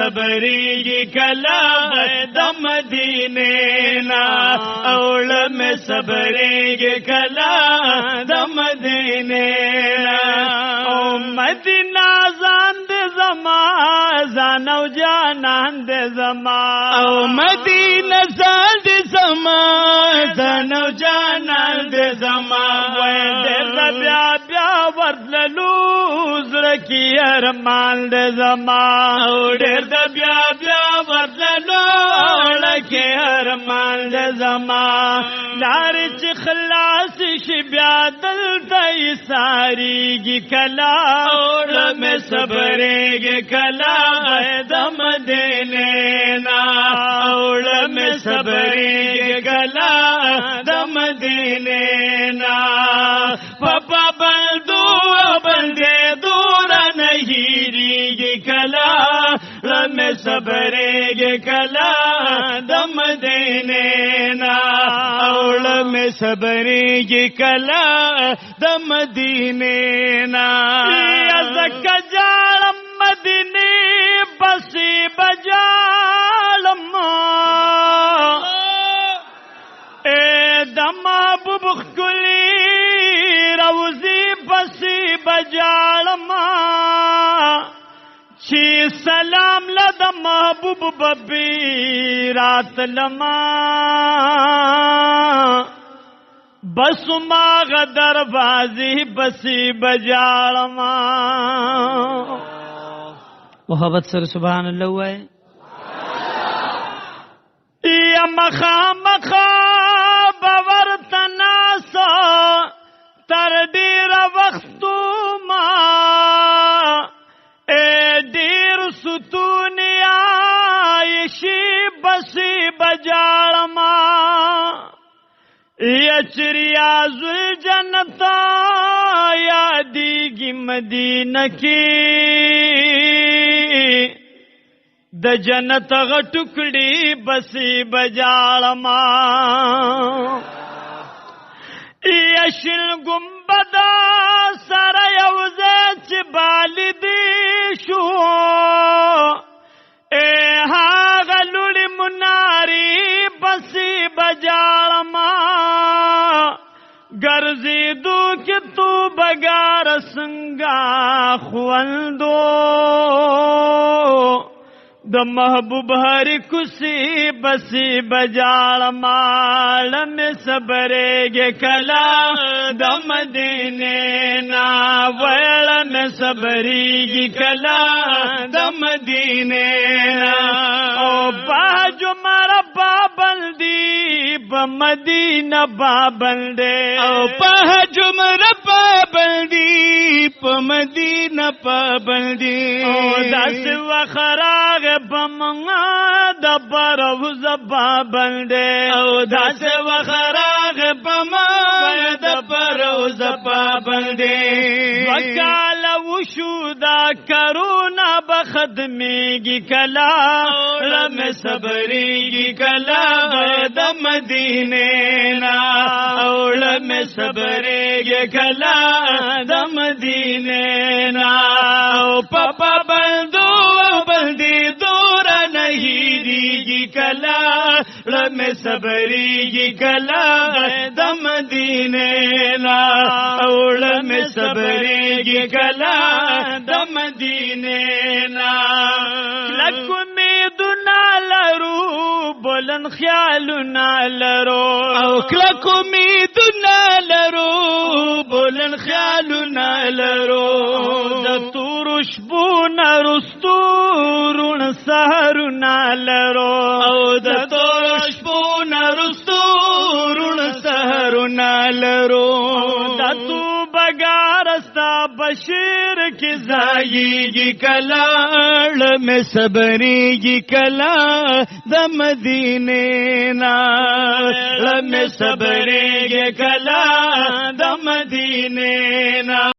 صبریږي کلا د مدینه نا اول مې صبریږي کلا د مدینه نا او مدینه ځان دې زما ځان او جانان دې زما او مدینه ځان دې زما ځان او جانان دې زما وې دې بیا بیا ورتللو زړه کې ارمان دې زما ډېر د بیا بیا ورتللو زړه کې ارمان دې زما لار چې خلاص شي بیا دلته یې ساریږي کلا مې صبرېږي کلا د مدینې نه مې صبرېږي کلا د مدینې نه پپا بندو بندې دور نه هېرېږي کلا مې صبرېږي کلا د مدینې نه مې صبرېږي کلا د مدینې نه زکه جاړم مدینې بسې بجاړم د محبوب ښکلي روضې پسې بجاړم چې سلام له د محبوب ببي راتلما بس ما غدر بازی بسی بجاړما محبت سره سبحان الله وای یا مخا مخا باور تناسا تر ډیر وختو ما ډیر ستون عایشی بسی بجاړما یا چریاز الجنتا یادیږي مدینه کې د جنت غټکړي بسې بجاړما یا شل ګمبدا سره یو ځای چې بالدي شو هغه لوړې منارې بسې بجاړما ګرځېدو کې تو بګار څنګه خوندو د محبوب هر کوسي بسې بجاړما لمې صبرېږي کلا د مدینې نه ویړه مې صبرېږي کلا د مدینې نه او باج مر پابندي په مدینه پابندي او باج مر پابندي په مدینه پابندي او داسې وخراغ بمنگا دا پروز پابندے او داسے وخراغ بمنگا دا پروز پابندے وکالا وشو دا کرونا بخدمیگی کلا رم صبریگی کلا دا مدینے نا او رم صبریگی کلا دا مدینے نا او پاپا بندو بندی دور نہیں دیگی کلا رم صبریگی کلا د مدینے نا رم صبریگی کلا د مدینے نا لک امیدنا لرو بلند خیالنا لرو او کلک امیدنا لرو بلند خیالنا لرو د تور شپونه رستورون سهرونه لرو او د تور شپونه رستورون سهرونه لرو د تو بګار ستا بشیر کې ځایږي کلا مې صبرېږي کلا د مدینې نه مې صبرېږي کلا د مدینې نه